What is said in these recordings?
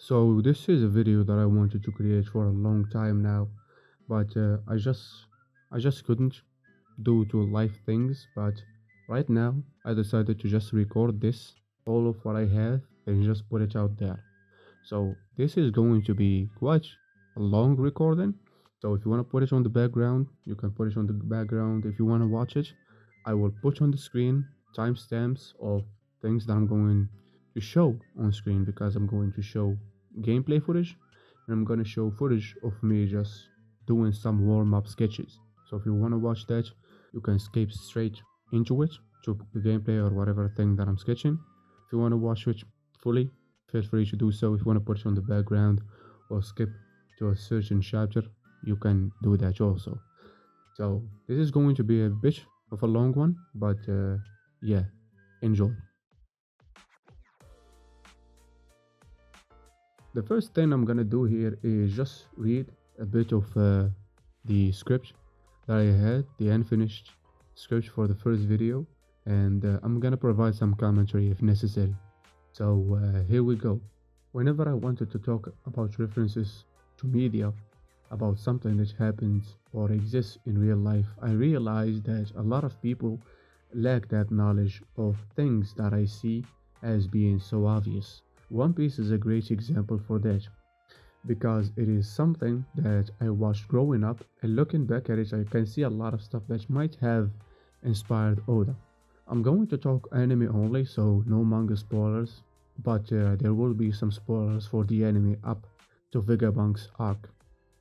So this is a video that I wanted to create for a long time now, but I just couldn't due to life things. But right now I decided to just record this, all of what I have, and just put it out there. So this is going to be quite a long recording. So if you want to put it on the background, you can put it on the background. If you want to watch it, I will put on the screen timestamps of things that I'm going to show on screen because I'm going to show gameplay footage and I'm going to show footage of me just doing some warm-up sketches. So if you want to watch that, you can skip straight into it to the gameplay or whatever thing that I'm sketching. If you want to watch it fully, feel free to do so. If you want to put it on the background or skip to a certain chapter, you can do that also. So this is going to be a bit of a long one, but yeah, enjoy. The first thing I'm gonna do here is just read a bit of the script that I had, the unfinished script for the first video, and I'm gonna provide some commentary if necessary. So here we go. Whenever I wanted to talk about references to media, about something that happens or exists in real life, I realized that a lot of people lack that knowledge of things that I see as being so obvious. One Piece is a great example for that because it is something that I watched growing up, and looking back at it, I can see a lot of stuff that might have inspired Oda. I'm going to talk anime only, so no manga spoilers, but there will be some spoilers for the anime up to Vegabank's arc,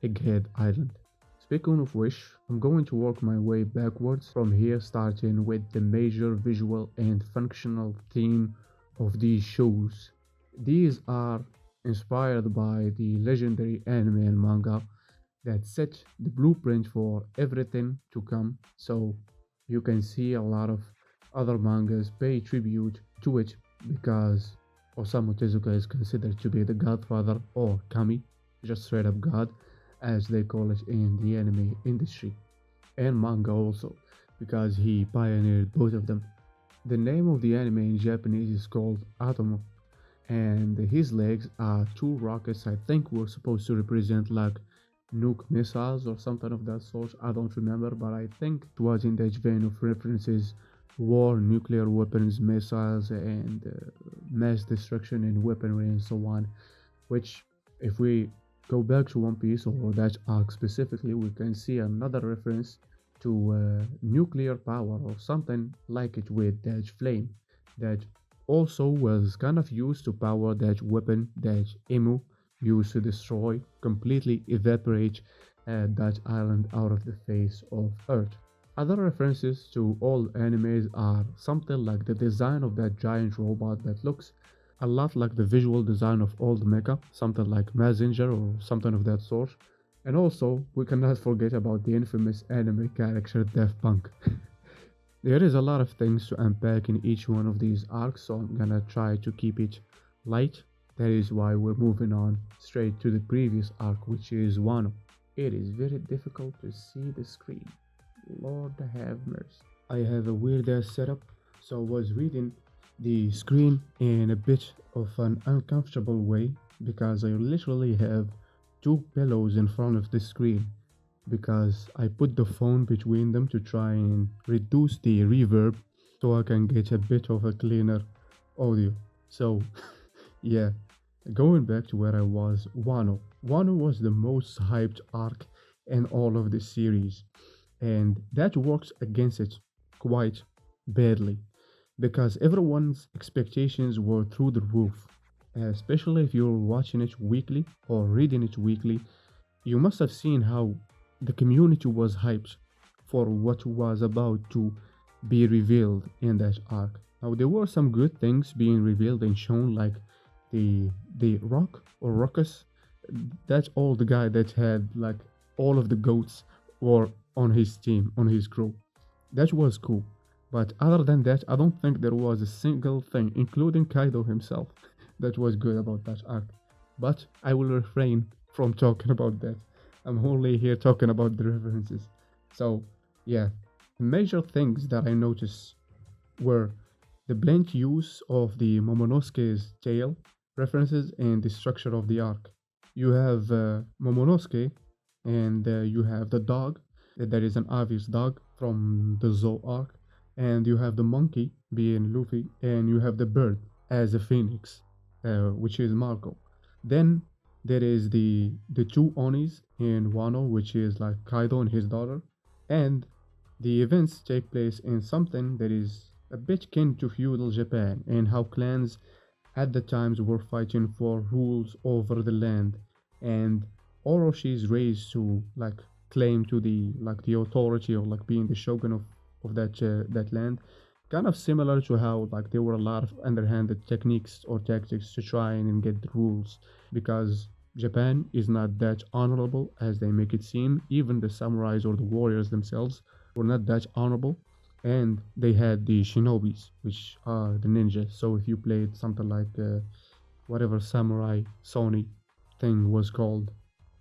Egghead Island. Speaking of which, I'm going to work my way backwards from here, starting with the major visual and functional theme of these shows. These are inspired by the legendary anime and manga that set the blueprint for everything to come, so you can see a lot of other mangas pay tribute to it because Osamu Tezuka is considered to be the godfather or kami, just straight up god, as they call it in the anime industry, and manga also, because he pioneered both of them. The name of the anime in Japanese is called Atomo, and his legs are two rockets I think were supposed to represent like nuke missiles or something of that sort. I don't remember, but I think it was in that vein of references: war, nuclear weapons, missiles, and mass destruction and weaponry and so on. Which, if we go back to One Piece or that arc specifically, we can see another reference to nuclear power or something like it with that flame that also was kind of used to power that weapon that Emu used to destroy, completely evaporate that island out of the face of Earth. Other references to old animes are something like the design of that giant robot that looks a lot like the visual design of old mecha, something like Messenger or something of that sort. And also, we cannot forget about the infamous anime character Daft Punk. There is a lot of things to unpack in each one of these arcs, so I'm gonna try to keep it light. That is why we're moving on straight to the previous arc, which is Wano. It is very difficult to see the screen. Lord have mercy. I have a weird ass setup, so I was reading the screen in a bit of an uncomfortable way because I literally have two pillows in front of the screen because I put the phone between them to try and reduce the reverb so I can get a bit of a cleaner audio. So, yeah, going back to where I was, Wano. Wano was the most hyped arc in all of the series, and that works against it quite badly because everyone's expectations were through the roof. Especially if you're watching it weekly or reading it weekly, you must have seen how the community was hyped for what was about to be revealed in that arc. Now there were some good things being revealed and shown, like the Rock or Ruckus, that old guy that had like all of the goats were on his team, on his crew. That was cool. But other than that, I don't think there was a single thing, including Kaido himself, that was good about that arc. But I will refrain from talking about that. I'm only here talking about the references. So, yeah, major things that I noticed were the blatant use of the Momonosuke's tail, references and the structure of the arc. You have Momonosuke, and you have the dog. There is an obvious dog from the Zoo arc, and you have the monkey being Luffy, and you have the bird as a phoenix, which is Marco. Then there is the two Onis in Wano, which is like Kaido and his daughter, and the events take place in something that is a bit kin to feudal Japan and how clans at the times were fighting for rules over the land, and Oroshi's raised to like claim to the authority or like being the shogun of that land, kind of similar to how like there were a lot of underhanded techniques or tactics to try and get the rules, because Japan is not that honorable as they make it seem. Even the samurais or the warriors themselves were not that honorable, and they had the shinobis, which are the ninjas. So if you played something like whatever samurai Sony thing was called,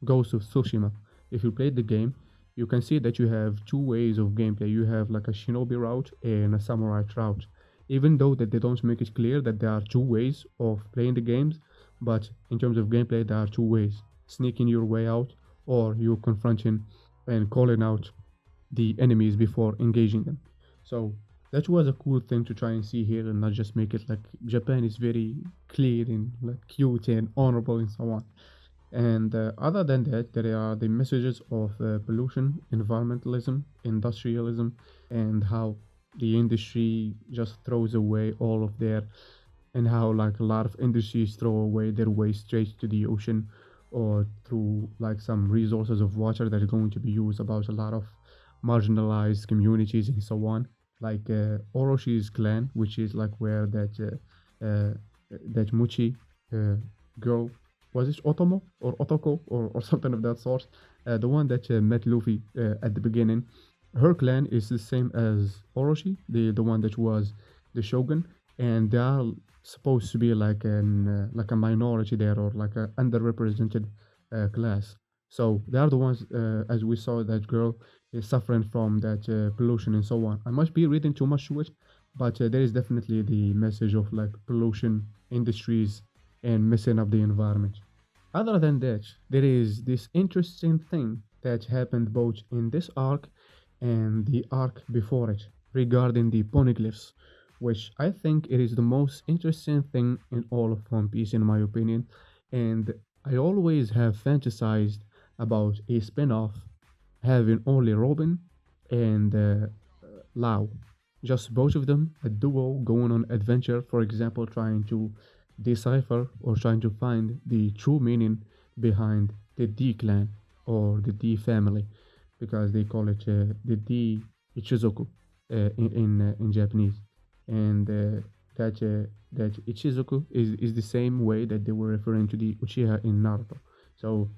Ghost of Tsushima, if you played the game, you can see that you have two ways of gameplay. You have like a shinobi route and a samurai route. Even though that they don't make it clear that there are two ways of playing the games, but in terms of gameplay, there are two ways: sneaking your way out, or you confronting and calling out the enemies before engaging them. So that was a cool thing to try and see here, and not just make it like Japan is very clean and like cute and honorable and so on. And other than that, there are the messages of pollution, environmentalism, industrialism, and how the industry just throws away all of their, and how like a lot of industries throw away their waste straight to the ocean or through like some resources of water that are going to be used about a lot of marginalized communities and so on. Like Oroshi's clan, which is like where that Muchi girl, was it Otomo or Otoko or something of that sort, the one that met Luffy at the beginning. Her clan is the same as Orochi, the one that was the shogun, and they are supposed to be like a minority there, or like a underrepresented class. So they are the ones, as we saw, that girl is suffering from that pollution and so on. I must be reading too much to it, but there is definitely the message of like pollution, industries, and messing up the environment. Other than that, there is this interesting thing that happened both in this arc and the arc before it regarding the Poneglyphs, which I think it is the most interesting thing in all of One Piece, in my opinion. And I always have fantasized about a spin-off having only Robin and Lau, just both of them, a duo going on adventure, for example, trying to decipher or trying to find the true meaning behind the D clan or the D family, because they call it the D Ichizoku in Japanese, and that Ichizoku is the same way that they were referring to the Uchiha in Naruto. So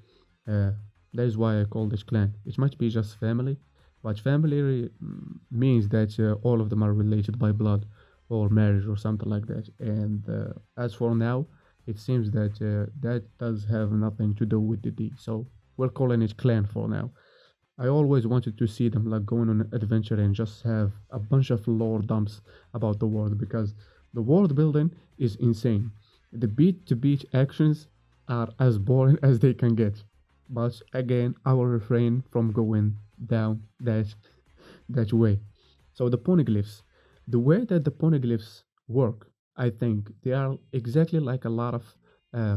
uh, that is why I call this clan. It might be just family, but family means that all of them are related by blood or marriage or something like that. And as for now, it seems that that does have nothing to do with the D. So we're calling it clan for now. I always wanted to see them like going on an adventure and just have a bunch of lore dumps about the world, because the world building is insane. The beat to beat actions are as boring as they can get. But again, I will refrain from going down that way. So the poneglyphs, the way that the poneglyphs work, I think they are exactly like a lot of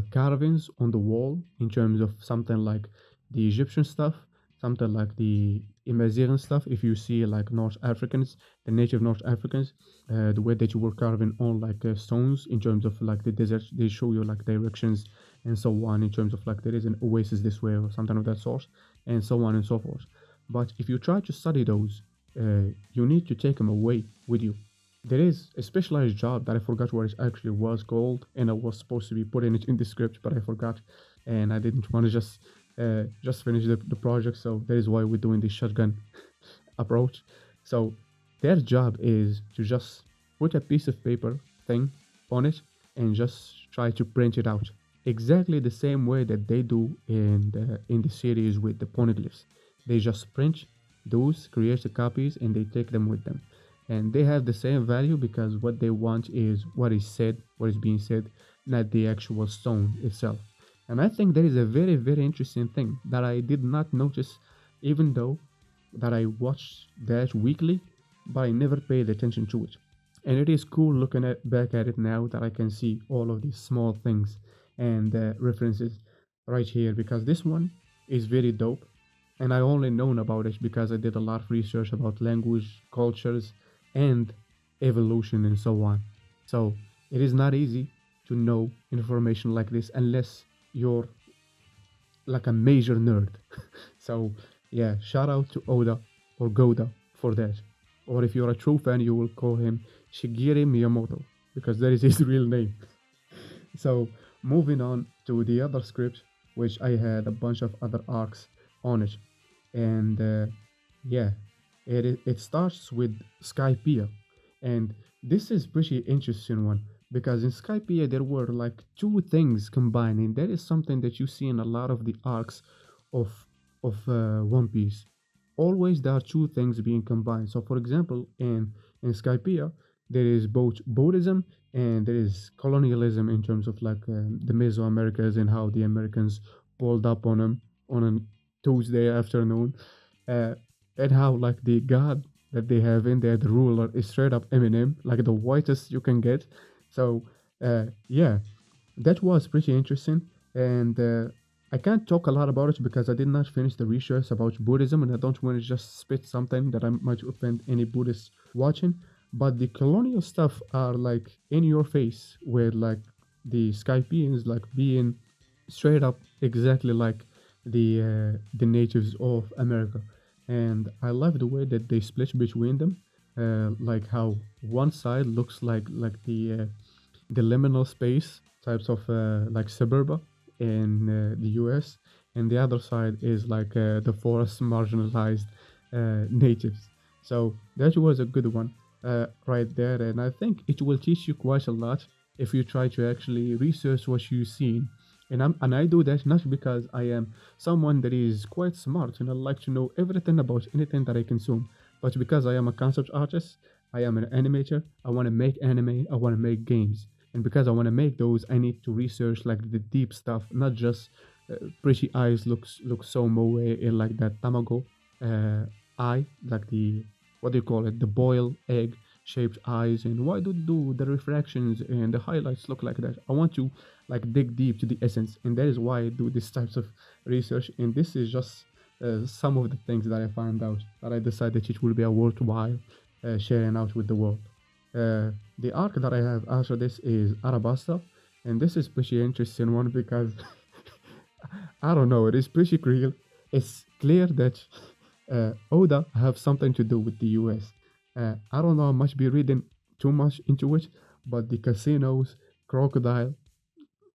carvings on the wall in terms of something like the Egyptian stuff, something like the Amazigh stuff. If you see like North Africans, the native North Africans, the way that you were carving on like stones in terms of like the desert, they show you like directions and so on, in terms of like there is an oasis this way or something of that sort, and so on and so forth. But if you try to study those, you need to take them away with you. There is a specialized job that I forgot what it actually was called, and I was supposed to be putting it in the script, but I forgot, and I didn't want to just finish the project. So that is why we're doing the shotgun approach. So their job is to just put a piece of paper thing on it and just try to print it out exactly the same way that they do in the series with the poneglyphs. They just print those, create the copies, and they take them with them. And they have the same value because what they want is what is said, what is being said. not the actual stone itself. And I think that is a very, very interesting thing that I did not notice, even though that I watched that weekly, but I never paid attention to it. And it is cool looking at back at it now that I can see all of these small things and references right here, because this one is very dope. And I only known about it because I did a lot of research about language, cultures, and evolution and so on. So it is not easy to know information like this unless you're like a major nerd. So yeah, shout out to Oda or Goda for that. Or if you're a true fan, you will call him Shigeru Miyamoto because that is his real name. So moving on to the other script, which I had a bunch of other arcs on it, and yeah, it starts with Skypiea, and this is pretty interesting one because in Skypiea there were like two things combining. That is something that you see in a lot of the arcs of One Piece. Always there are two things being combined. So for example, in Skypiea there is both Buddhism and there is colonialism in terms of like the Mesoamericas and how the Americans pulled up on them on a Tuesday afternoon, uh, and how like the god that they have in there, the ruler, is straight up Eminem, like the whitest you can get. So yeah, that was pretty interesting, and I can't talk a lot about it because I did not finish the research about Buddhism, and I don't want to just spit something that I might offend any Buddhists watching. But the colonial stuff are like in your face, where like the Skypeans like being straight up exactly like the natives of America, and I love the way that they split between them, like how one side looks like the liminal space types of like suburba in the US, and the other side is like the forest marginalized natives. So that was a good one right there, and I think it will teach you quite a lot if you try to actually research what you see. And I do that not because I am someone that is quite smart and I like to know everything about anything that I consume, but because I am a concept artist, I am an animator, I want to make anime, I want to make games. And because I want to make those, I need to research like the deep stuff, not just pretty eyes look so moe in like that tamago uh, eye, like the what do you call it, the boiled egg shaped eyes, and why do the refractions and the highlights look like that? I want to like dig deep to the essence, and that is why I do these types of research. And this is just some of the things that I found out that I decided it will be a worthwhile sharing out with the world. The arc that I have after this is Arabasta, and this is pretty interesting one because I don't know, it is pretty real. It's clear that Oda have something to do with the US. I don't know, I must be reading too much into it, but the casinos, crocodile,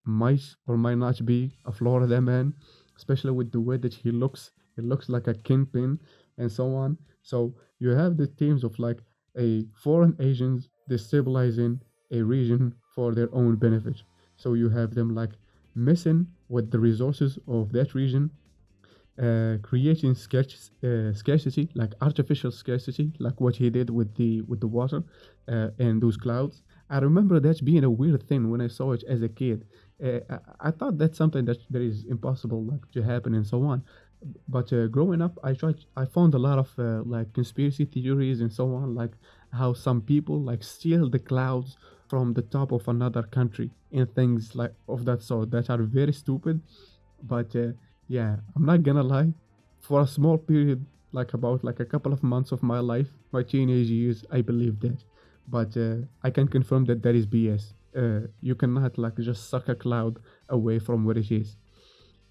might or might not be a Florida man, especially with the way that he looks. He looks like a kingpin and so on. So you have the themes of like a foreign Asians destabilizing a region for their own benefit. So you have them like messing with the resources of that region, creating scarcity, like artificial scarcity, like what he did with the water and those clouds. I remember that being a weird thing when I saw it as a kid. I thought that's something that is impossible like to happen and so on. But growing up, I found a lot of like conspiracy theories and so on, like how some people like steal the clouds from the top of another country and things like of that sort that are very stupid. But yeah, I'm not gonna lie. For a small period, like about like a couple of months of my life, my teenage years, I believed that. But I can confirm that that is BS. You cannot like just suck a cloud away from what it is.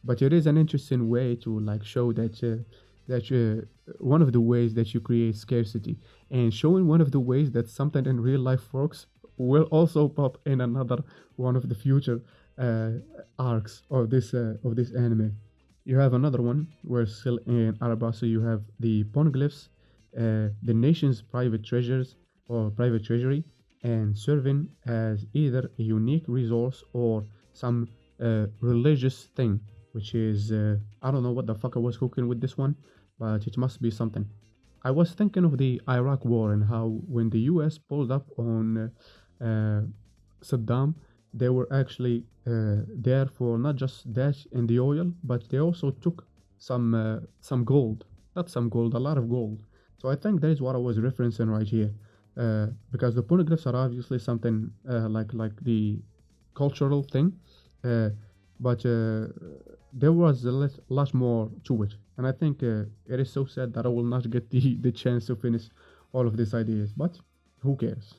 But it is an interesting way to like show that one of the ways that you create scarcity, and showing one of the ways that something in real life works will also pop in another one of the future uh, arcs of this anime. You have another one where still in Arabasta you have the Poneglyphs, the nation's private treasures or private treasury, and serving as either a unique resource or some religious thing, which is I don't know what the fuck I was cooking with this one, but it must be something. I was thinking of the Iraq War and how when the U.S. pulled up on Saddam they were actually there for not just that and the oil, but they also took some gold, not some gold, a lot of gold. So I think that is what I was referencing right here, because the poneglyphs are obviously something like the cultural thing, uh, but there was lot more to it, and I think it is so sad that I will not get the chance to finish all of these ideas. But who cares?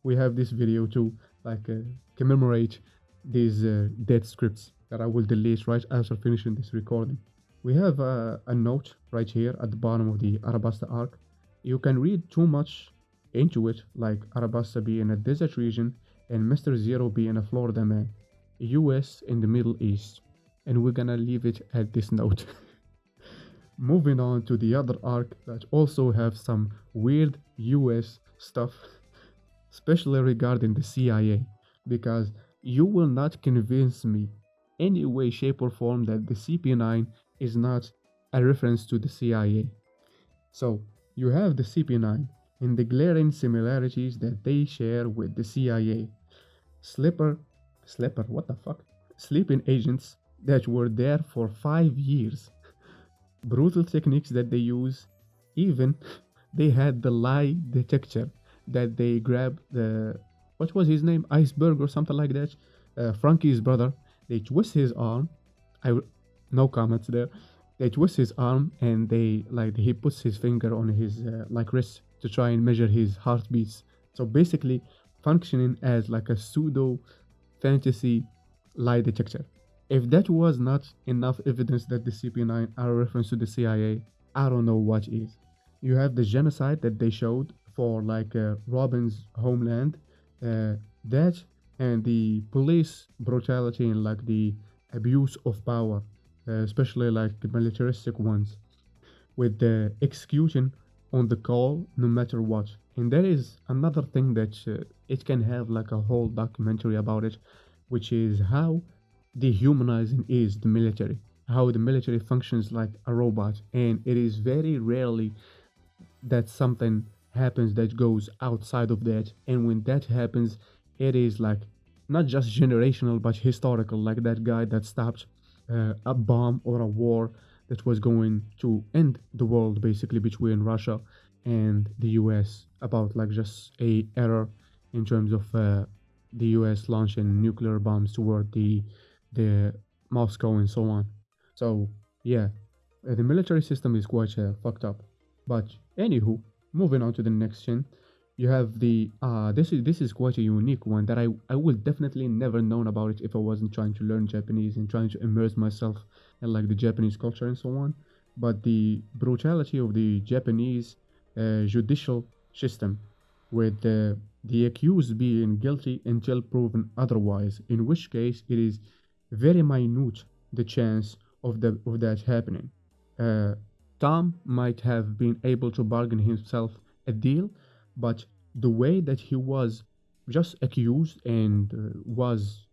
We have this video to like commemorate these dead scripts that I will delete right after finishing this recording. We have a note right here at the bottom of the Arabasta arc. You can read too much into it, like Arabasta being a desert region and Mr. Zero being a Florida man, US in the Middle East. And we're gonna leave it at this note. Moving on to the other arc that also have some weird US stuff, especially regarding the CIA, because you will not convince me any way, shape, or form that the CP9 is not a reference to the CIA. So you have the CP9 and the glaring similarities that they share with the CIA. Slipper, what the fuck? Sleeping agents that were there for 5 years. Brutal techniques that they use. Even they had the lie detector that they grabbed the, what was his name? Iceberg or something like that. Frankie's brother. They twist his arm. No comments there. They twist his arm and he puts his finger on his like wrist to try and measure his heartbeats. So basically, functioning as like a pseudo fantasy lie detector. If that was not enough evidence that the CP9 are a reference to the CIA, I don't know what is. You have the genocide that they showed for like Robin's homeland, that and the police brutality and like the abuse of power, especially like the militaristic ones, with the execution on the call no matter what. And there is another thing that it can have like a whole documentary about it, which is how dehumanizing is the military, how the military functions like a robot, and it is very rarely that something happens that goes outside of that. And when that happens, it is like not just generational but historical, like that guy that stopped a bomb or a war that was going to end the world basically between Russia and the US, about like just a error in terms of the US launching nuclear bombs toward the Moscow and so on. So yeah, the military system is quite fucked up. But anywho, moving on to the next gen, you have the this is quite a unique one that I would definitely never known about it if I wasn't trying to learn Japanese and trying to immerse myself in like the Japanese culture and so on. But the brutality of the Japanese judicial system, with the accused being guilty until proven otherwise, in which case it is very minute the chance of that happening. Uh, Tom might have been able to bargain himself a deal, but the way that he was just accused and was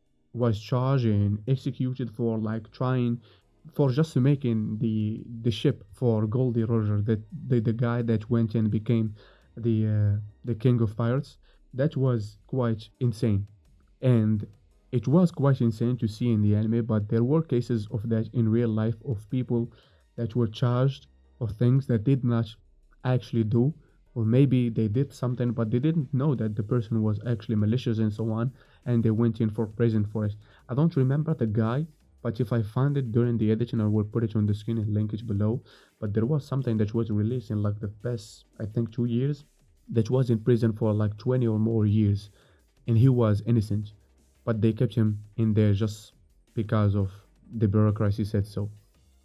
charged and executed for like trying for just making the ship for Goldie Roger, that the guy that went and became the king of pirates, that was quite insane. And it was quite insane to see in the anime, but there were cases of that in real life of people that were charged of things that did not actually do, or maybe they did something but they didn't know that the person was actually malicious and so on, and they went in for prison for it. I don't remember the guy, but if I find it during the editing, I will put it on the screen and link it below. But there was something that was released in like the past, I think, 2 years, that was in prison for like 20 or more years, and he was innocent, but they kept him in there just because of the bureaucracy said so.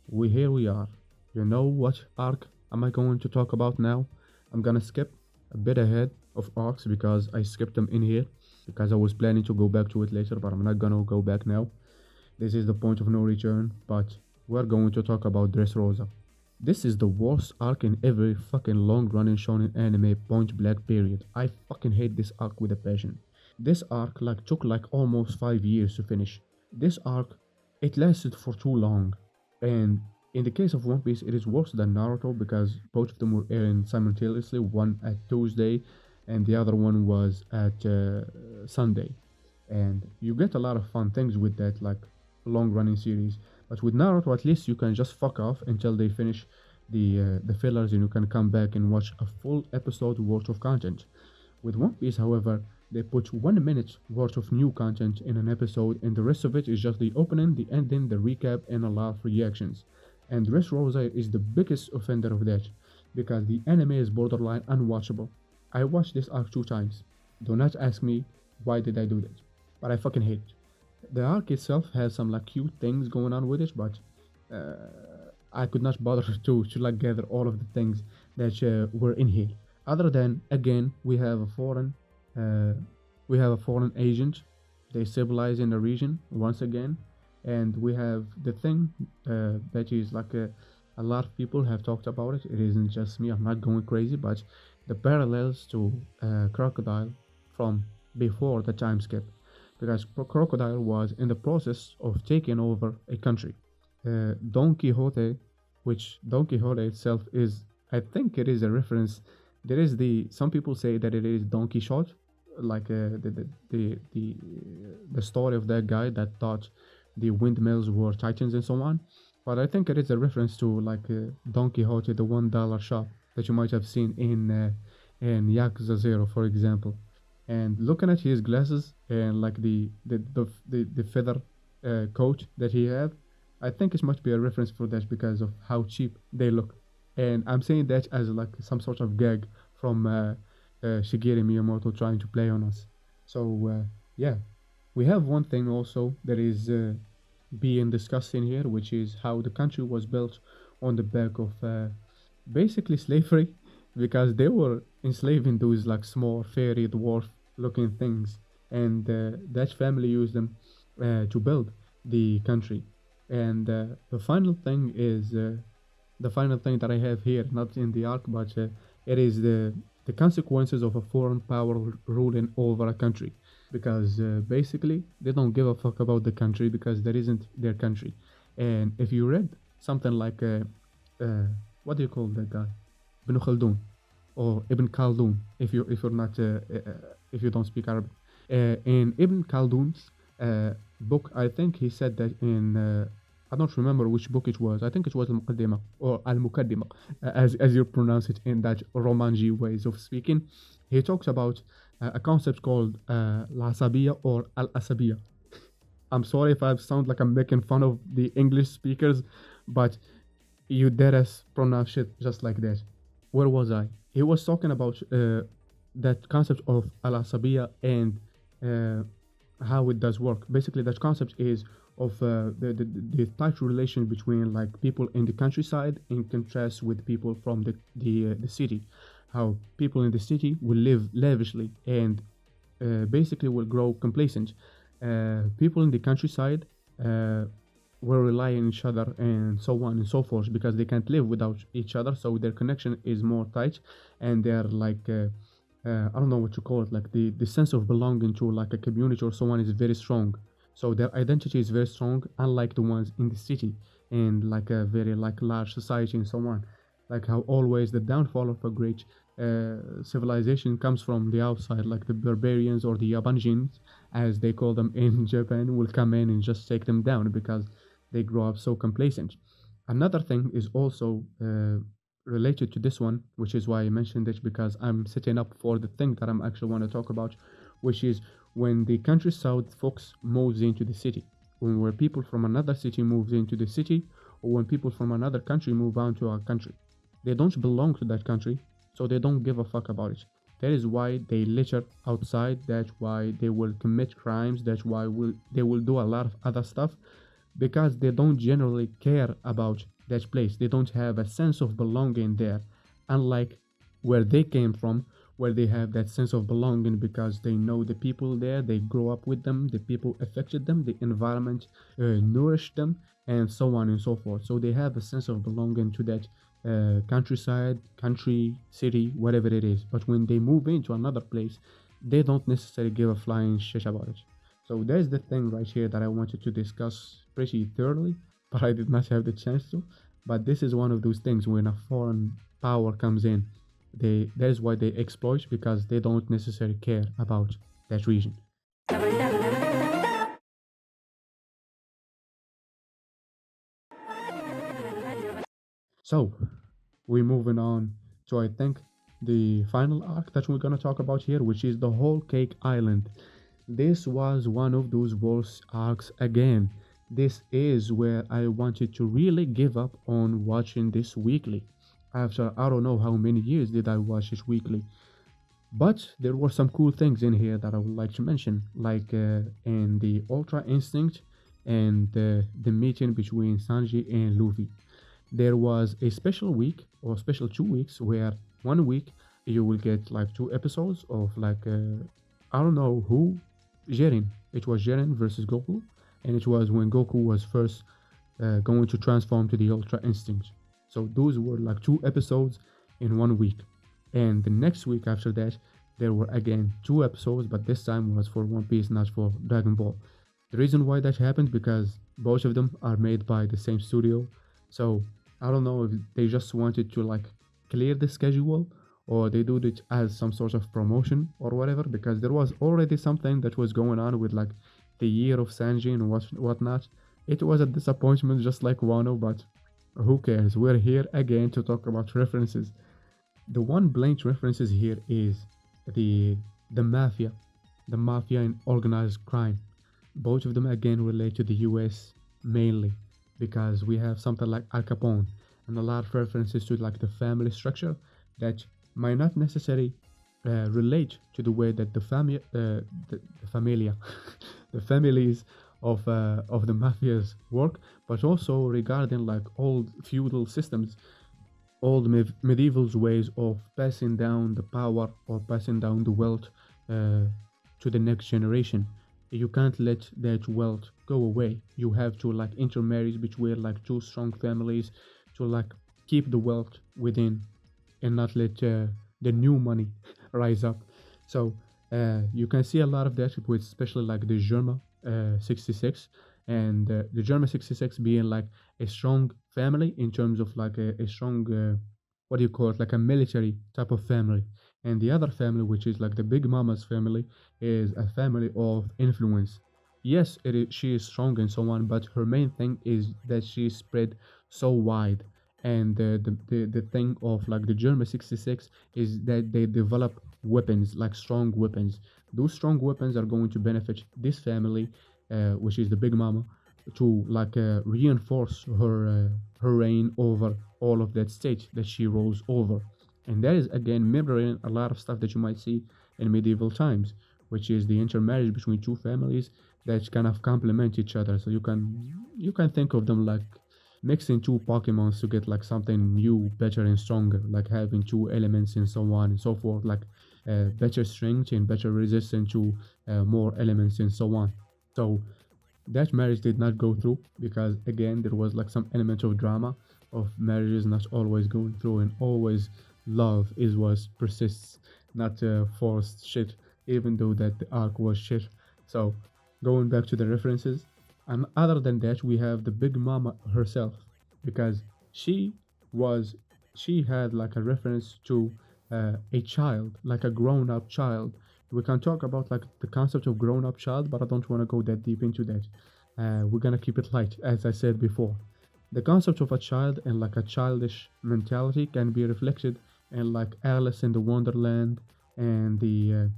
Here we are. You know what arc am I going to talk about now? I'm gonna skip a bit ahead of arcs because I skipped them in here because I was planning to go back to it later, but I'm not gonna go back now. This is the point of no return, but we're going to talk about Dressrosa. This is the worst arc in every fucking long running shonen anime, point blank period. I fucking hate this arc with a passion. This arc like took like almost 5 years to finish. This arc, it lasted for too long. And in the case of One Piece, it is worse than Naruto because both of them were airing simultaneously, one at Tuesday and the other one was at Sunday. and you get a lot of fun things with that, like long running series. But with Naruto, at least you can just fuck off until they finish the fillers, and you can come back and watch a full episode worth of content. With One Piece, however, they put 1 minute worth of new content in an episode, and the rest of it is just the opening, the ending, the recap, and a lot of reactions. And Dressrosa is the biggest offender of that, because the anime is borderline unwatchable. I watched this arc 2 times. Do not ask me why did I do that, but I fucking hate it. The arc itself has some like cute things going on with it, but I could not bother to like gather all of the things that were in here. Other than again, uh, we have a foreign agent. They civilize in the region once again, and we have the thing that is like a lot of people have talked about it. It isn't just me. I'm not going crazy, but the parallels to Crocodile from before the time skip, because Crocodile was in the process of taking over a country. Don Quixote, which Don Quixote itself is, I think it is a reference. There is the some people say that it is Don Quixote, like the story of that guy that thought the windmills were titans and so on. But I think it is a reference to like Don Quixote, the $1 shop that you might have seen in Yakuza Zero, for example. And looking at his glasses and like the feather coat that he had, I think it must be a reference for that because of how cheap they look. And I'm saying that as like some sort of gag from Shigeru Miyamoto trying to play on us. So yeah, we have one thing also that is being discussed in here, which is how the country was built on the back of basically slavery, because they were enslaving those like small fairy dwarf looking things, and that family used them to build the country. And the final thing is the final thing that I have here, not in the arc, but it is the consequences of a foreign power ruling over a country, because basically they don't give a fuck about the country because that isn't their country. And if you read something like what do you call that guy, Ibn Khaldun or Ibn Khaldun, if you're not if you don't speak Arabic, in Ibn Khaldun's book, I think he said that in I don't remember which book it was. I think it was Al-Muqaddimah or Al-Muqaddimah, as you pronounce it in that Romanji ways of speaking. He talks about a concept called Al-Asabiya or Al-Asabiya. I'm sorry if I sound like I'm making fun of the English speakers, but you dare us pronounce it just like that. Where was I? He was talking about that concept of Al-Asabiya and how it does work. Basically, that concept is of the tight relation between like people in the countryside in contrast with people from the city. How people in the city will live lavishly and basically will grow complacent. People in the countryside will rely on each other and so on and so forth because they can't live without each other, so their connection is more tight, and they're like I don't know what to call it, like the sense of belonging to like a community or someone is very strong. So their identity is very strong, unlike the ones in the city and like a very like large society and so on. Like how always the downfall of a great civilization comes from the outside, like the barbarians or the Yabanjins, as they call them in Japan, will come in and just take them down because they grow up so complacent. Another thing is also related to this one, which is why I mentioned it, because I'm setting up for the thing that I'm actually want to talk about, which is when the countryside folks moves into the city, when where people from another city moves into the city, or when people from another country move on to our country. They don't belong to that country, so they don't give a fuck about it. That is why they litter outside, that's why they will commit crimes, that's why they will do a lot of other stuff, because they don't generally care about that place. They don't have a sense of belonging there, unlike where they came from, where they have that sense of belonging because they know the people there, they grow up with them, the people affected them, the environment nourished them, and so on and so forth. So they have a sense of belonging to that countryside, country, city, whatever it is. But when they move into another place, they don't necessarily give a flying shit about it. So there's the thing right here that I wanted to discuss pretty thoroughly, but I did not have the chance to. But this is one of those things when a foreign power comes in, that is why they exploit, because they don't necessarily care about that region. So we're moving on to, I think, the final arc that we're gonna talk about here, which is the whole cake island. This was one of those worst arcs again. This is where I wanted to really give up on watching this weekly. After I don't know how many years did I watch it weekly, but there were some cool things in here that I would like to mention, like in the Ultra Instinct and the meeting between Sanji and Luffy. There was a special week or special 2 weeks where one week you will get like 2 episodes of like I don't know who, Jiren. It was Jiren versus Goku, and it was when Goku was first going to transform to the Ultra Instinct. So those were like 2 episodes in one week, and the next week after that there were again 2 episodes, but this time was for One Piece, not for Dragon Ball. The reason why that happened because both of them are made by the same studio, so I don't know if they just wanted to like clear the schedule or they do it as some sort of promotion or whatever, because there was already something that was going on with like the year of Sanji and whatnot. It was a disappointment just like Wano, but who cares? We're here again to talk about references. The one blatant references here is the the mafia, the mafia and organized crime. Both of them again relate to the US mainly because we have something like Al Capone and a lot of references to like the family structure that might not necessarily relate to the way that the familia, the families of the mafias work, but also regarding like old feudal systems, old medieval ways of passing down the power or passing down the wealth uh, to the next generation. You can't let that wealth go away. You have to like intermarry between like two strong families to like keep the wealth within and not let the new money rise up. So you can see a lot of that with especially like the Germa 66, and the Germa 66 being like a strong family in terms of like a strong what do you call it, like a military type of family, and the other family, which is like the Big Mama's family, is a family of influence. Yes, she is strong and so on, but her main thing is that she is spread so wide. And the thing of like the German 66 is that they develop weapons, like strong weapons. Those strong weapons are going to benefit this family, which is the Big Mama, to like reinforce her reign over all of that state that she rules over. And that is again mirroring a lot of stuff that you might see in medieval times, which is the intermarriage between two families that kind of complement each other. So you can think of them like mixing two Pokemons to get like something new, better and stronger, like having two elements and so on and so forth, like better strength and better resistance to more elements and so on. So that marriage did not go through because again there was like some element of drama of marriages not always going through, and always love is what persists, not forced shit, even though that the arc was shit. So going back to the references, and other than that we have the Big Mama herself, because she was she had like a reference to a child, like a grown-up child. We can talk about like the concept of grown-up child, but I don't want to go that deep into that. We're gonna keep it light, as I said before. The concept of a child and like a childish mentality can be reflected in like Alice in the Wonderland and the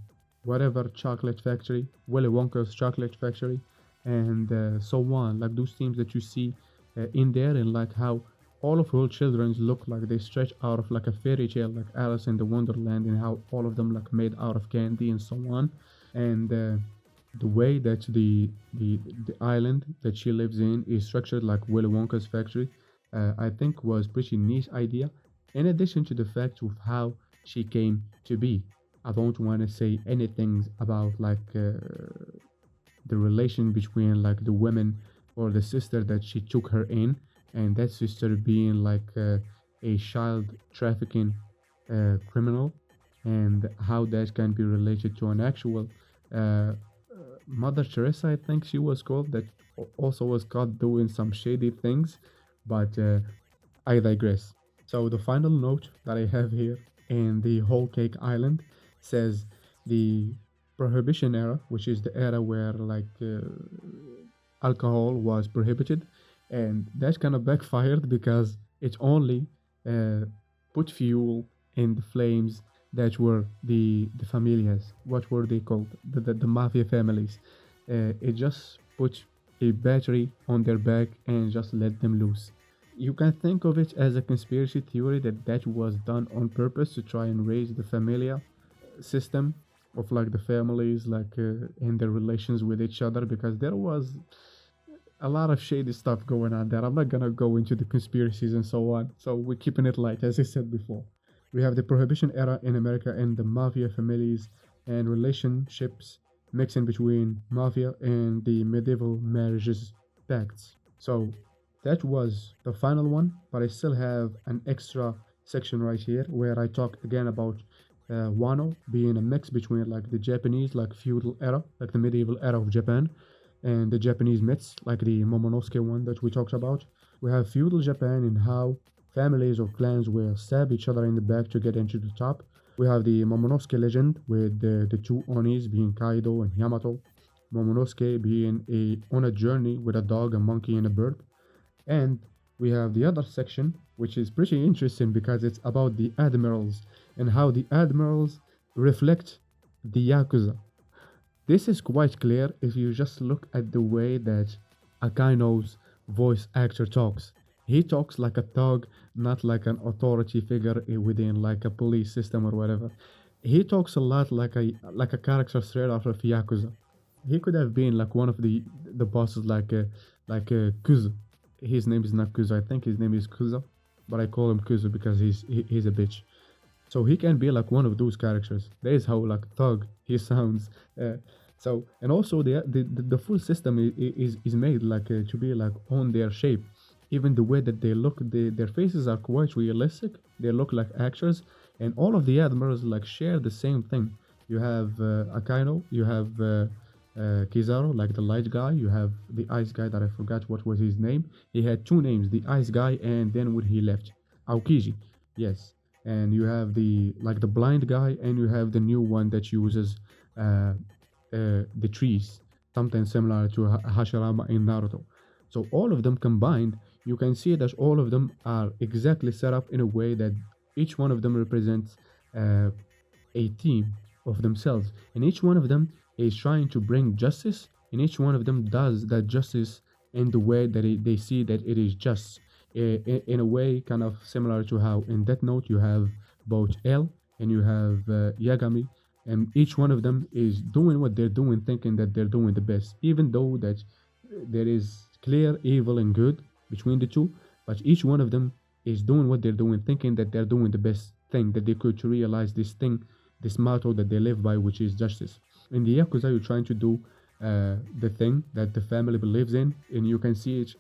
whatever chocolate factory, Willy Wonka's chocolate factory, and so on. Like those themes that you see in there, and like how all of her children look like they stretch out of like a fairy tale, like Alice in the Wonderland, and how all of them like made out of candy and so on. And the way that the island that she lives in is structured like Willy Wonka's factory, I think was pretty neat idea. In addition to the fact of how she came to be, I don't want to say anything about like the relation between like the women or the sister that she took her in, and that sister being like a child trafficking criminal, and how that can be related to an actual uh, Mother Teresa, I think she was called, that also was caught doing some shady things, but I digress. So the final note that I have here in the whole cake island says the prohibition era, which is the era where like alcohol was prohibited, and that kind of backfired because it only uh, put fuel in the flames that were the familias. What were they called? The mafia families. It just put a battery on their back and just let them loose. You can think of it as a conspiracy theory that was done on purpose to try and raise the familia system of like the families like in their relations with each other, because there was a lot of shady stuff going on there. I'm not gonna go into the conspiracies and so on, so we're keeping it light, as I said before. We have the Prohibition era in America and the mafia families and relationships mixing between mafia and the medieval marriages pacts. So that was the final one, but I still have an extra section right here where I talk again about Wano being a mix between like the Japanese like feudal era, like the medieval era of Japan, and the Japanese myths, like the Momonosuke one that we talked about. We have feudal Japan and how families or clans will stab each other in the back to get into the top. We have the Momonosuke legend with the two Onis being Kaido and Yamato. Momonosuke being on a journey with a dog, a monkey, and a bird. And we have the other section, which is pretty interesting because it's about the Admirals and how the Admirals reflect the Yakuza. This is quite clear if you just look at the way that Akaino's voice actor talks. He talks like a thug, not like an authority figure within like a police system or whatever. He talks a lot like a character straight out of Yakuza. He could have been like one of the bosses like Kuzu. His name is not Kuzu. I think his name is Kuza, but I call him Kuzu because he's a bitch. So he can be like one of those characters. That is how like thug he sounds. So and also the full system is made like to be like on their shape. Even the way that they look, their faces are quite realistic. They look like actors, and all of the admirals like share the same thing. You have Akaino, you have Kizaru, like the light guy. You have the ice guy that I forgot what was his name. He had two names: the ice guy, and then when he left, Aokiji. Yes, and you have the like the blind guy, and you have the new one that uses the trees, something similar to Hashirama in Naruto. So all of them combined, you can see that all of them are exactly set up in a way that each one of them represents uh, a team of themselves, and each one of them is trying to bring justice, and each one of them does that justice in the way that they see that it is just. In a way, kind of similar to how in Death Note you have both L and you have Yagami, and each one of them is doing what they're doing, thinking that they're doing the best, even though that there is clear evil and good between the two, but each one of them is doing what they're doing, thinking that they're doing the best thing that they could to realize this thing, this motto that they live by, which is justice. In the Yakuza, you're trying to do the thing that the family believes in, and you can see it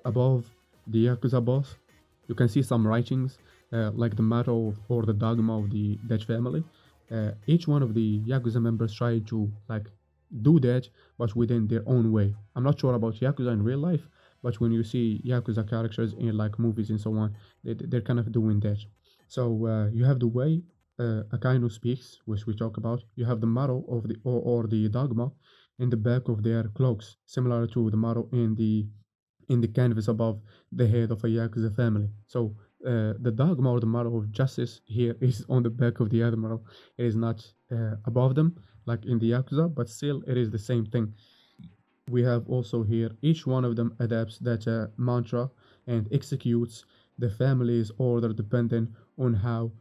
above the Yakuza boss. You can see some writings like the motto or the dogma of the that family. Each one of the Yakuza members try to like do that, but within their own way. I'm not sure about Yakuza in real life, but when you see Yakuza characters in like movies and so on, they're kind of doing that. So you have the way Akainu speaks, which we talk about. You have the motto of or the dogma in the back of their cloaks, similar to the motto in the canvas above the head of a Yakuza family. So the dogma or the motto of justice here is on the back of the admiral. It is not above them like in the Yakuza, but still it is the same thing. We have also here each one of them adapts that mantra and executes the family's order depending on how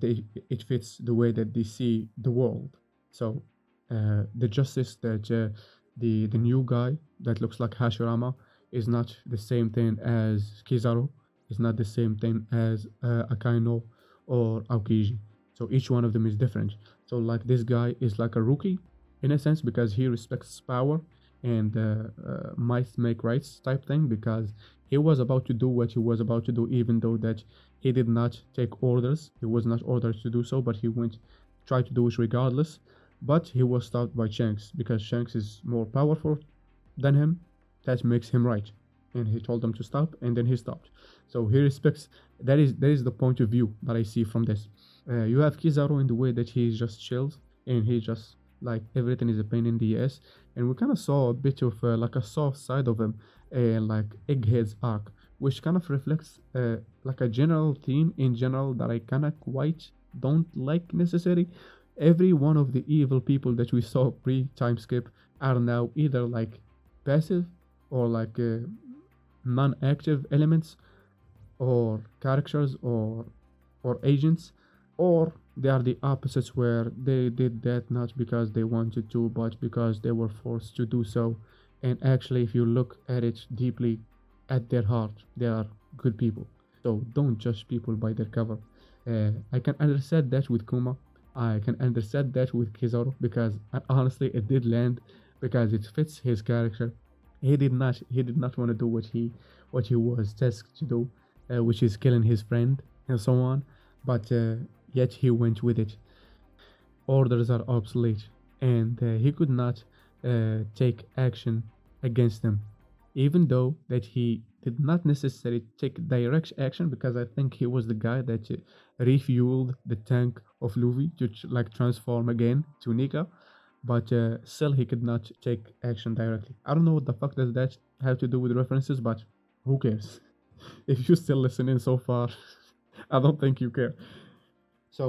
it fits the way that they see the world. So the justice that the new guy that looks like Hashirama is not the same thing as Kizaru. It's not the same thing as Akaino or Aokiji. So each one of them is different. So like this guy is like a rookie in a sense because he respects power and might make rights type thing, because he was about to do what he was about to do, even though that he did not take orders. He was not ordered to do so, but he went try to do it regardless. But he was stopped by Shanks because Shanks is more powerful than him. That makes him right, and he told them to stop, and then he stopped. So he respects. That is the point of view that I see from this. You have Kizaru in the way that he just chills and he just like everything is a pain in the ass, and we kind of saw a bit of like a soft side of him, and like Egghead's arc, which kind of reflects like a general theme in general that I kind of quite don't like necessarily. Every one of the evil people that we saw pre-time skip are now either like passive or like non-active elements or characters or agents, or they are the opposites where they did that not because they wanted to but because they were forced to do so. And actually, if you look at it deeply, at their heart they are good people. So don't judge people by their cover. I can understand that with Kuma, I can understand that with Kizaru, because honestly it did land because it fits his character. He did not want to do what he was tasked to do, which is killing his friend and so on, but yet he went with it. Orders are obsolete, and he could not take action against them, even though that he did not necessarily take direct action, because I think he was the guy that refueled the tank of Luffy to like transform again to Nika, but still he could not take action directly. I don't know what the fuck does that have to do with references, but who cares? If you're still listening so far, I don't think you care. So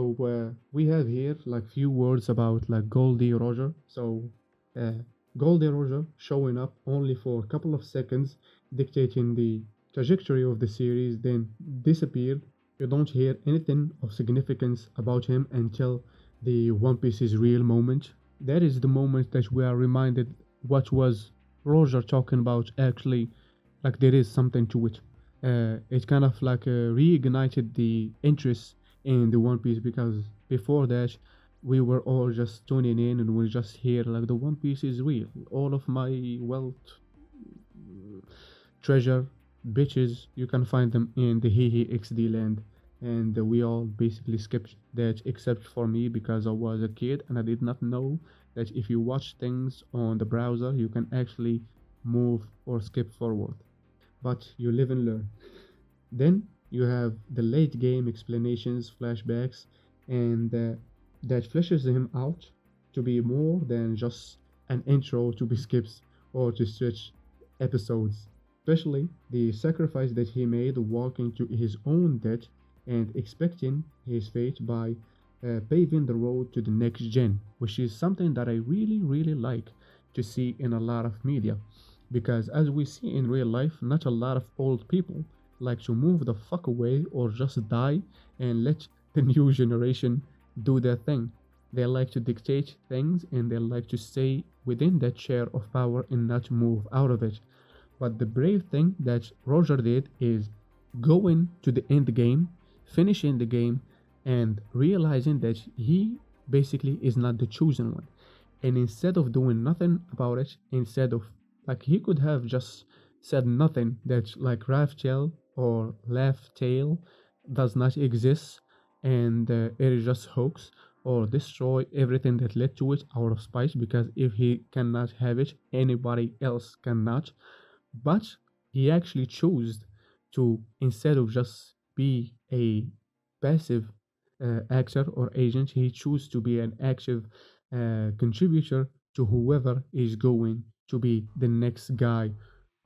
we have here like few words about like Gol D Roger. So uh, Gol D Roger showing up only for a couple of seconds, dictating the trajectory of the series, then disappeared. You don't hear anything of significance about him until the One Piece's real moment. That is the moment that we are reminded what was Roger talking about actually, like there is something to it. It kind of like reignited the interest in the One Piece, because before that we were all just tuning in and we just hear like the One Piece is real. All of my wealth, treasure, bitches, you can find them in the Hehe XD land. And we all basically skipped that except for me because I was a kid and I did not know that if you watch things on the browser you can actually move or skip forward. But you live and learn. Then you have the late game explanations, flashbacks, and that fleshes him out to be more than just an intro to be skips or to stretch episodes. Especially the sacrifice that he made walking to his own death and expecting his fate by paving the road to the next gen, which is something that I really, really like to see in a lot of media. Because as we see in real life, not a lot of old people like to move the fuck away or just die and let the new generation do their thing. They like to dictate things and they like to stay within that chair of power and not move out of it. But the brave thing that Roger did is going to the end game, finishing the game, and realizing that he basically is not the chosen one. And instead of doing nothing about it, instead of like he could have just said nothing, that like Tail or Laugh Tail does not exist and it is just hoax, or destroy everything that led to it out of spite, because if he cannot have it, anybody else cannot. But he actually chose to, instead of just be a passive actor or agent, he chose to be an active contributor to whoever is going to be the next guy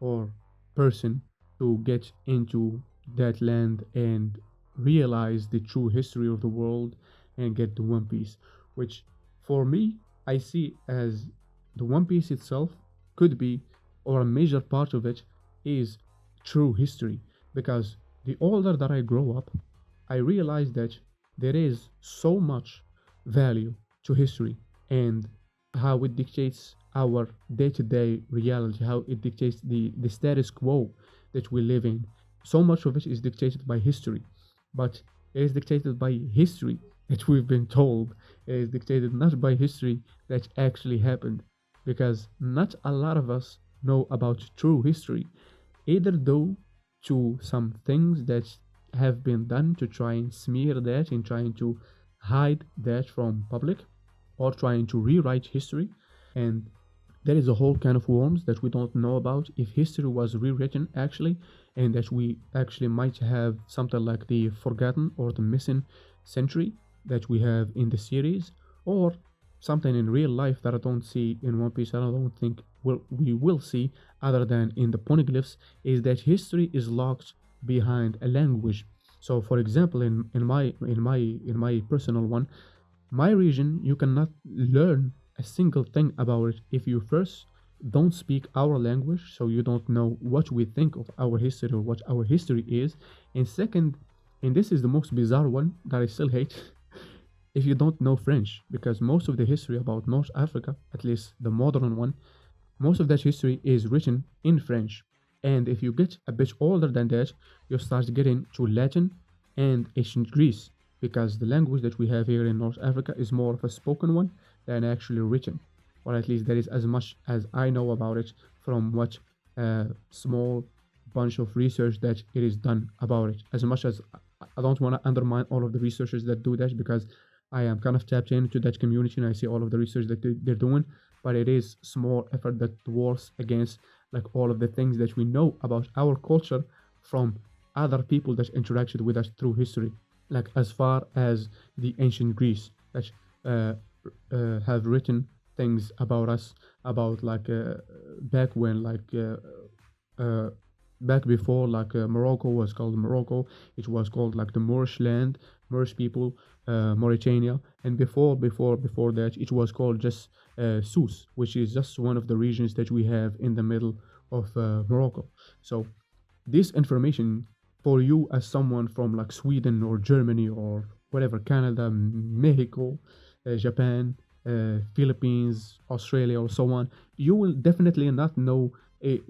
or person to get into that land and realize the true history of the world and get the One Piece, which for me I see as the One Piece itself could be, or a major part of it is true history. Because the older that I grow up, I realize that there is so much value to history and how it dictates our day-to-day reality, how it dictates the status quo that we live in. So much of it is dictated by history, but it is dictated by history that we've been told. It is dictated not by history that actually happened, because not a lot of us know about true history, either due to some things that have been done to try and smear that and trying to hide that from public, or trying to rewrite history. And there is a whole kind of worms that we don't know about if history was rewritten actually, and that we actually might have something like the forgotten or the missing century that we have in the series, or something in real life that I don't see in One Piece, and I don't think we will see other than in the Poneglyphs, is that history is locked behind a language. So, for example, in my personal one, my region, you cannot learn a single thing about it if you first don't speak our language, so you don't know what we think of our history or what our history is. And second, and this is the most bizarre one that I still hate, if you don't know French, because most of the history about North Africa, at least the modern one, most of that history is written in French. And if you get a bit older than that, you start getting to Latin and ancient Greece, because the language that we have here in North Africa is more of a spoken one than actually written. Or at least that is as much as I know about it from what small bunch of research that it is done about it. As much as I don't want to undermine all of the researchers that do that, because I am kind of tapped into that community and I see all of the research that they're doing, but it is small effort that dwarfs against like all of the things that we know about our culture from other people that interacted with us through history, like as far as the ancient Greece that uh, have written things about us, about like back when uh, back before like Morocco was called Morocco, it was called like the Moorish land, Moorish people, Mauritania, and before that it was called just Sousse, which is just one of the regions that we have in the middle of Morocco. So this information for you as someone from like Sweden or Germany or whatever, Canada, Mexico, Japan, Philippines, Australia, or so on, you will definitely not know a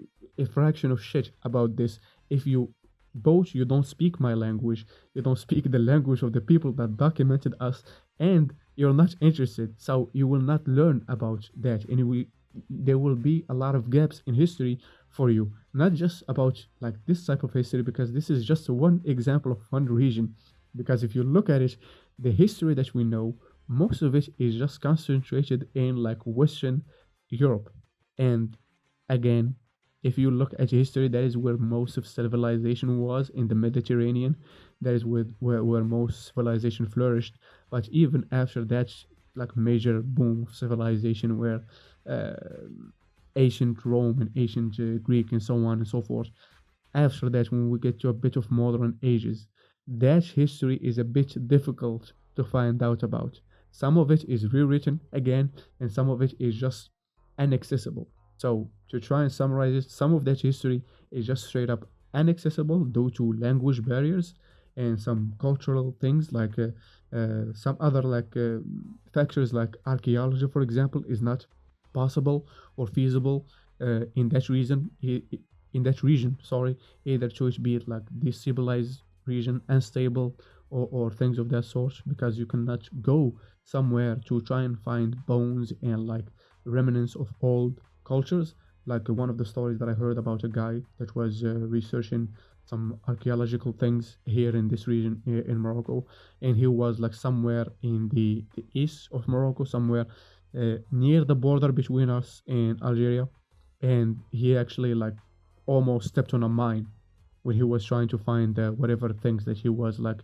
fraction of shit about this if you both you don't speak my language, you don't speak the language of the people that documented us, and you're not interested, so you will not learn about that, and there will be a lot of gaps in history for you, not just about like this type of history, because this is just one example of one region. Because if you look at it, the history that we know, most of it is just concentrated in like Western Europe. And again, if you look at history, that is where most of civilization was in the Mediterranean. That is where most civilization flourished. But even after that, like major boom of civilization, where uh, ancient Rome and ancient Greek and so on and so forth. After that, when we get to a bit of modern ages, that history is a bit difficult to find out about. Some of it is rewritten again, and some of it is just inaccessible. So, to try and summarize it, some of that history is just straight up inaccessible due to language barriers and some cultural things, like some other like factors, like archaeology, for example, is not possible or feasible in that reason. In that region, sorry, either choice, be it like destabilized region, unstable, or things of that sort, because you cannot go somewhere to try and find bones and like remnants of old cultures. Like one of the stories that I heard about a guy that was researching some archaeological things here in this region in Morocco, and he was like somewhere in the east of Morocco, somewhere near the border between us and Algeria, and he actually like almost stepped on a mine when he was trying to find whatever things that he was like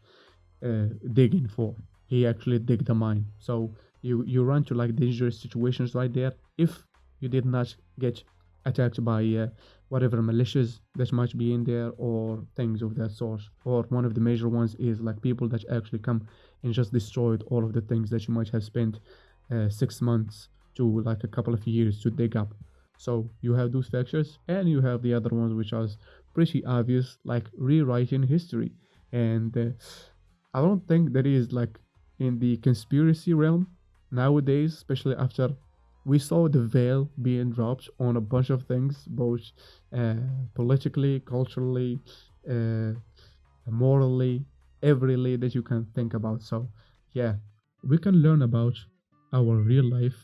digging for. He actually digged a mine. So you run to like dangerous situations right there if you did not get attacked by whatever militias that might be in there or things of that sort. Or one of the major ones is like people that actually come and just destroyed all of the things that you might have spent 6 months to like a couple of years to dig up. So you have those factors, and you have the other ones which are pretty obvious, like rewriting history. And I don't think that is like in the conspiracy realm nowadays, especially after we saw the veil being dropped on a bunch of things, both uh, politically, culturally, uh, morally, every that you can think about. So, yeah, we can learn about our real life.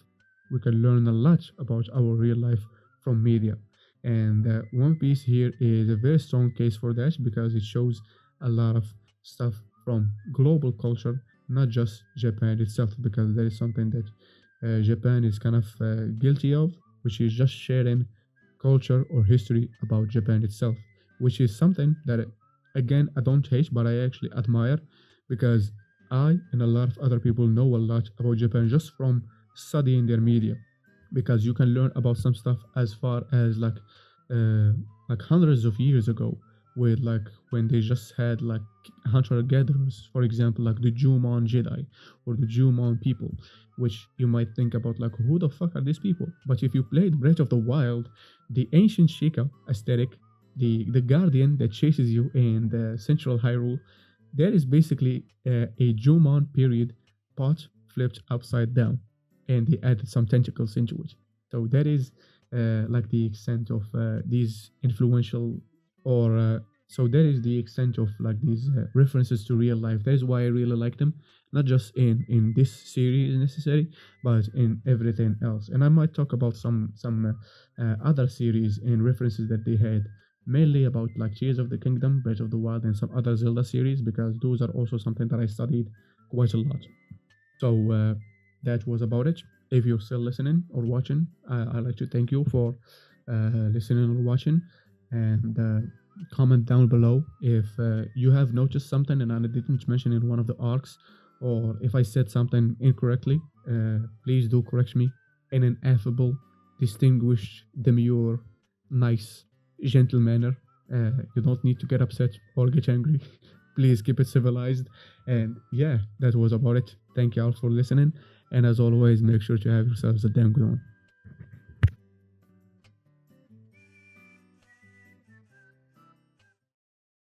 We can learn a lot about our real life from media. And One Piece here is a very strong case for that, because it shows a lot of stuff from global culture, not just Japan itself, because that is something that Japan is kind of guilty of, which is just sharing culture or history about Japan itself, which is something that, again, I don't hate, but I actually admire, because I and a lot of other people know a lot about Japan just from studying their media, because you can learn about some stuff as far as like hundreds of years ago, with like when they just had like hunter gatherers, for example, like the Jumon Jedi or the Jumon people, which you might think about like, who the fuck are these people? But if you played Breath of the Wild, the ancient Sheikah aesthetic, the guardian that chases you in the central Hyrule, there is basically a Jumon period pot flipped upside down, and they added some tentacles into it. So that is like the extent of these influential, or so that is the extent of like these references to real life. That is why I really like them, not just in this series necessary, but in everything else. And I might talk about some other series and references that they had, mainly about like Tears of the Kingdom, Breath of the Wild, and some other Zelda series, because those are also something that I studied quite a lot. So that was about it. If you're still listening or watching, I'd like to thank you for listening or watching, and comment down below if you have noticed something and I didn't mention in one of the arcs, or if I said something incorrectly. Please do correct me in an affable, distinguished, demure, nice, gentle manner. You don't need to get upset or get angry. Please keep it civilized. And yeah, that was about it. Thank you all for listening. And as always, make sure to have yourselves a damn good one.